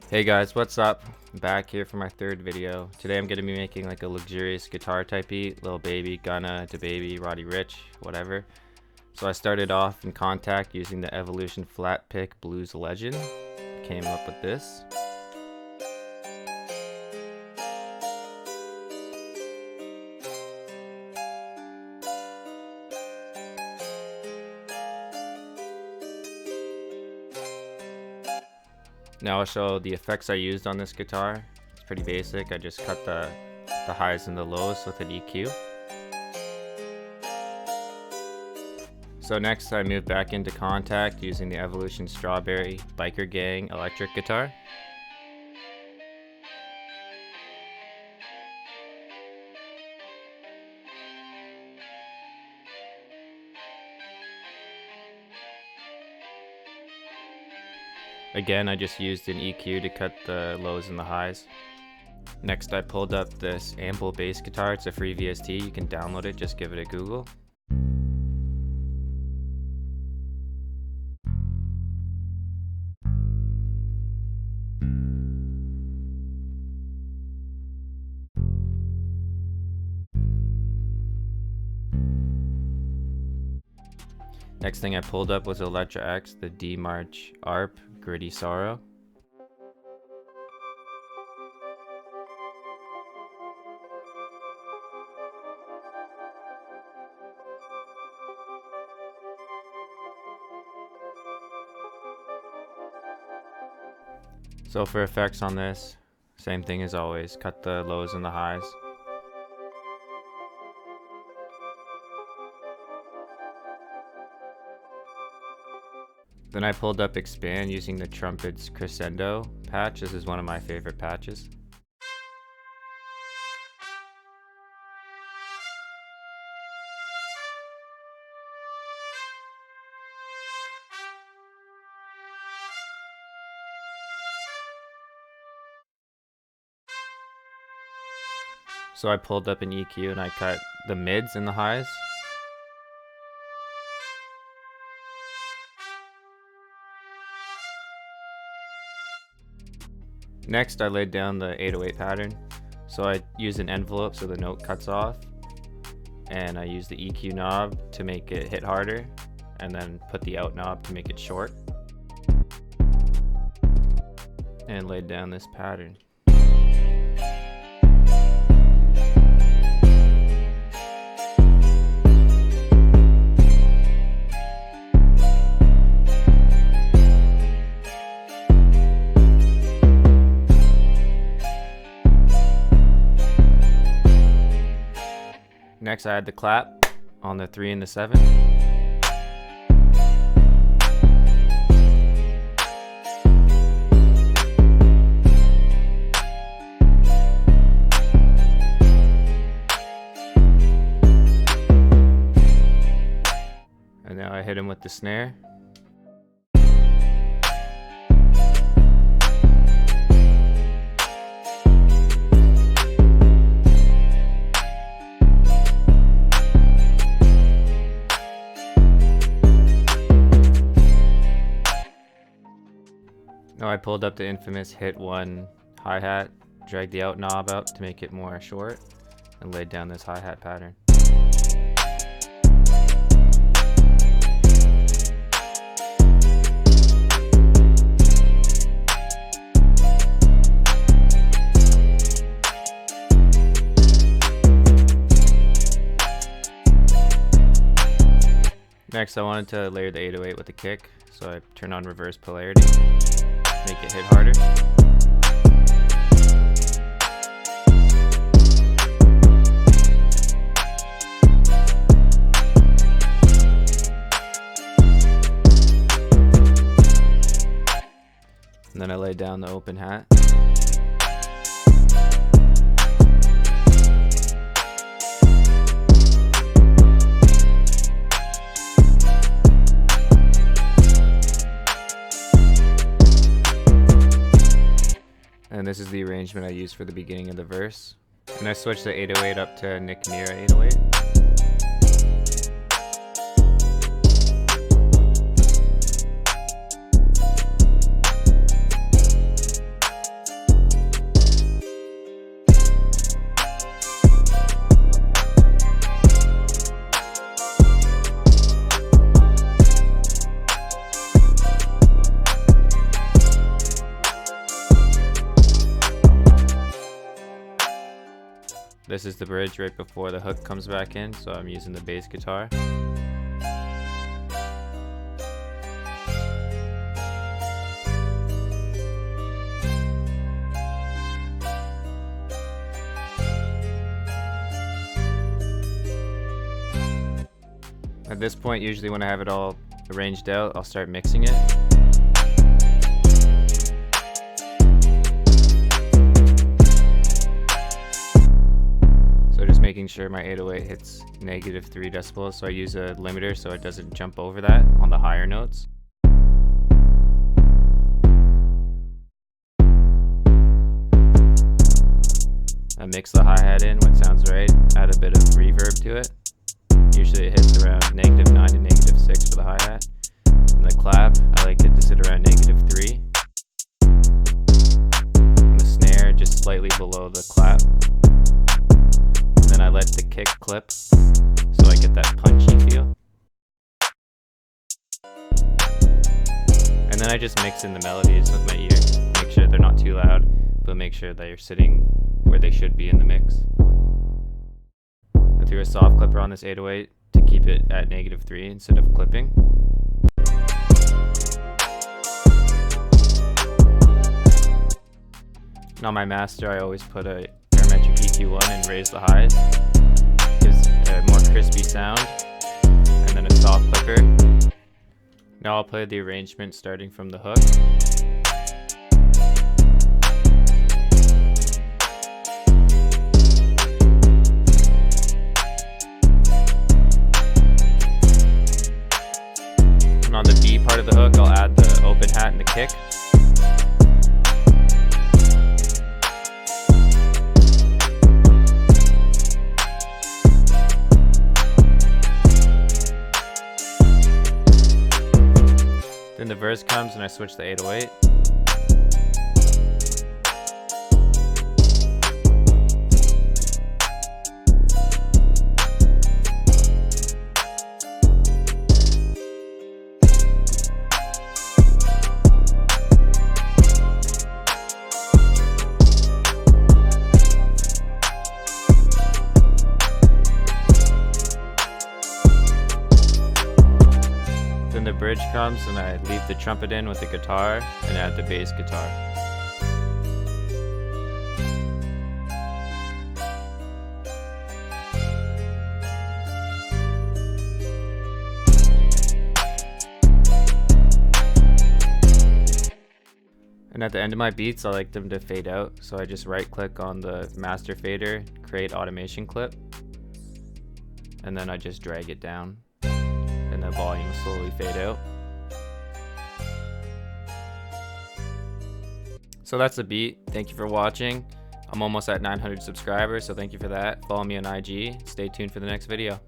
Hey guys, what's up? I'm back here for my third video. Today I'm going to be making like a luxurious guitar type beat, Lil Baby, Gunna, DaBaby, Roddy Ricch, whatever. So I started off in Contact using the Evolution Flat Pick Blues Legend. Came up with this. Now I'll show the effects I used on this guitar. It's pretty basic. I just cut the highs and the lows with an EQ. So next I moved back into Contact using the Evolution Strawberry Biker Gang electric guitar. Again, I just used an EQ to cut the lows and the highs. Next, I pulled up this Ample bass guitar. It's a free VST. You can download it. Just give it a Google. Next thing I pulled up was Electra X, the D March ARP Gritty Sorrow. So for effects on this, same thing as always, cut the lows and the highs. Then I pulled up Expand using the Trumpets Crescendo patch. This is one of my favorite patches. So I pulled up an EQ and I cut the mids and the highs. Next, I laid down the 808 pattern. So I used an envelope so the note cuts off, and I used the EQ knob to make it hit harder, and then put the out knob to make it short, and laid down this pattern. Next I had the clap on the 3 and the 7. And now I hit him with the snare. Now I pulled up the infamous hit 1 hi-hat, dragged the out knob out to make it more short, and laid down this hi-hat pattern. Next I wanted to layer the 808 with a kick, so I turned on reverse polarity. Make it hit harder. And then I laid down the open hat. And this is the arrangement I used for the beginning of the verse. And I switched the 808 up to nahmir 808. This is the bridge right before the hook comes back in, so I'm using the bass guitar. At this point, usually when I have it all arranged out, I'll start mixing it. So just making sure my 808 hits -3 decibels, so I use a limiter so it doesn't jump over that on the higher notes. I mix the hi-hat in, what sounds right, add a bit of reverb to it. Usually it hits around -9 to -6 for the hi-hat. And the clap, I like it to sit around -3. And the snare just slightly below the clap. And then I let the kick clip so I get that punchy feel. And then I just mix in the melodies with my ear. Make sure they're not too loud, but make sure they're sitting where they should be in the mix. I threw a soft clipper on this 808 to keep it at -3 instead of clipping. And on my master, I always put a parametric EQ1 and raise the highs. Gives a more crispy sound. And then a soft clipper. Now I'll play the arrangement starting from the hook. And on the B part of the hook, I'll add the open hat and the kick. Then the verse comes and I switch the 808. Then the bridge comes and I leave the trumpet in with the guitar and add the bass guitar. And at the end of my beats, I like them to fade out, so I just right click on the master fader, create automation clip, and then I just drag it down. And the volume will slowly fade out. So that's the beat. Thank you for watching. I'm almost at 900 subscribers, so thank you for that. Follow me on IG. Stay tuned for the next video.